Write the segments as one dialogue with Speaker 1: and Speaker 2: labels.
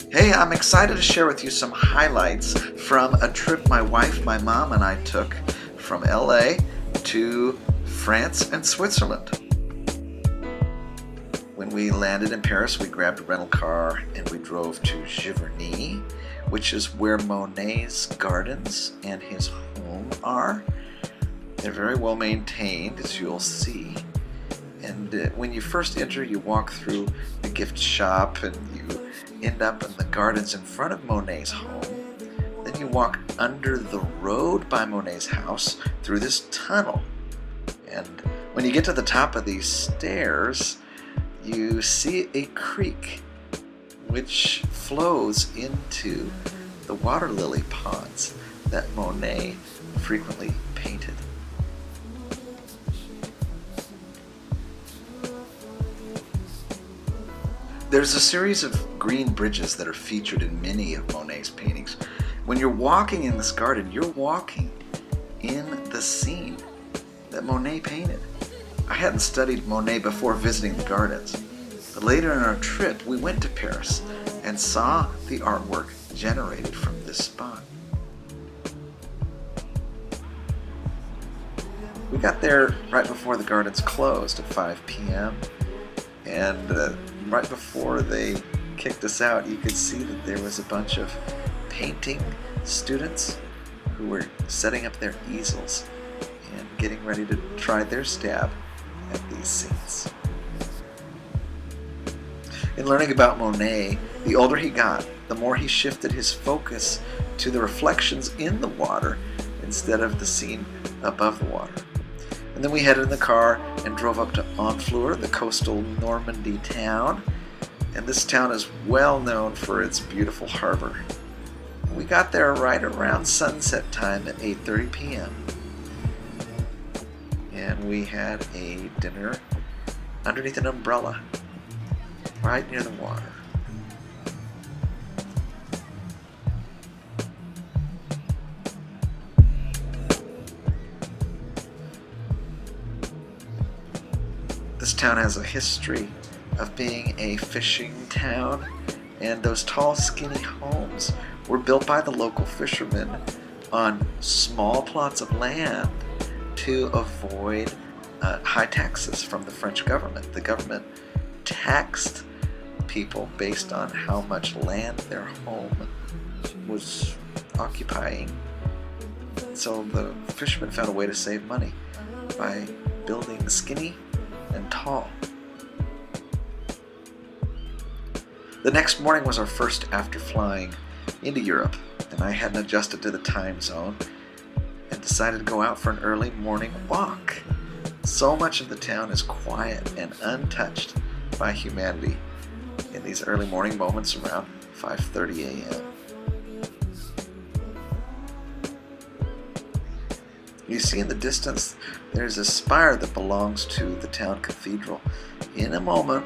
Speaker 1: Hey, I'm excited to share with you some highlights from a trip my wife, my mom, and I took from LA to France and Switzerland. When we landed in Paris, we grabbed a rental car and we drove to Giverny, which is where Monet's gardens and his home are. They're very well maintained, as you'll see. And when you first enter, you walk through the gift shop and you end up in the gardens in front of Monet's home. Then you walk under the road by Monet's house through this tunnel. And when you get to the top of these stairs, you see a creek which flows into the water lily ponds that Monet frequently painted. There's a series of green bridges that are featured in many of Monet's paintings. When you're walking in this garden, you're walking in the scene that Monet painted. I hadn't studied Monet before visiting the gardens, but later in our trip we went to Paris and saw the artwork generated from this spot. We got there right before the gardens closed at 5 p.m. and right before they kicked us out, you could see that there was a bunch of painting students who were setting up their easels and getting ready to try their stab at these scenes. In learning about Monet, the older he got, the more he shifted his focus to the reflections in the water instead of the scene above the water. And then we headed in the car and drove up to Honfleur, the coastal Normandy town. And this town is well known for its beautiful harbor. We got there right around sunset time at 8:30 p.m. And we had a dinner underneath an umbrella right near the water. This town has a history of being a fishing town, and those tall, skinny homes were built by the local fishermen on small plots of land to avoid high taxes from the French government. The government taxed people based on how much land their home was occupying. So the fishermen found a way to save money by building skinny and tall. The next morning was our first after flying into Europe, and I hadn't adjusted to the time zone and decided to go out for an early morning walk. So much of the town is quiet and untouched by humanity in these early morning moments around 5:30 a.m. You see in the distance, there's a spire that belongs to the town cathedral. In a moment,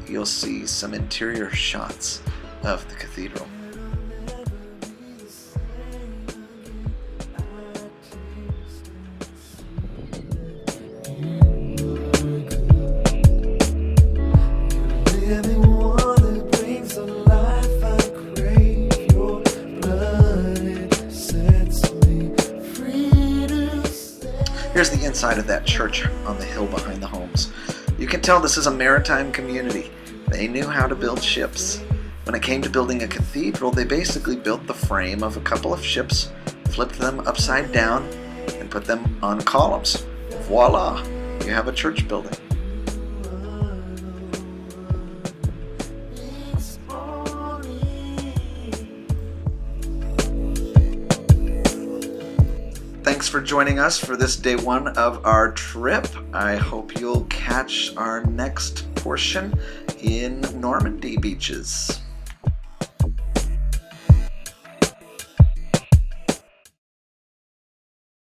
Speaker 1: you'll see some interior shots of the cathedral. Here's the inside of that church on the hill behind the homes. You can tell this is a maritime community. They knew how to build ships. When it came to building a cathedral, they basically built the frame of a couple of ships, flipped them upside down, and put them on columns. Voila! You have a church building. Thanks for joining us for this day one of our trip. I hope you'll catch our next portion in Normandy beaches.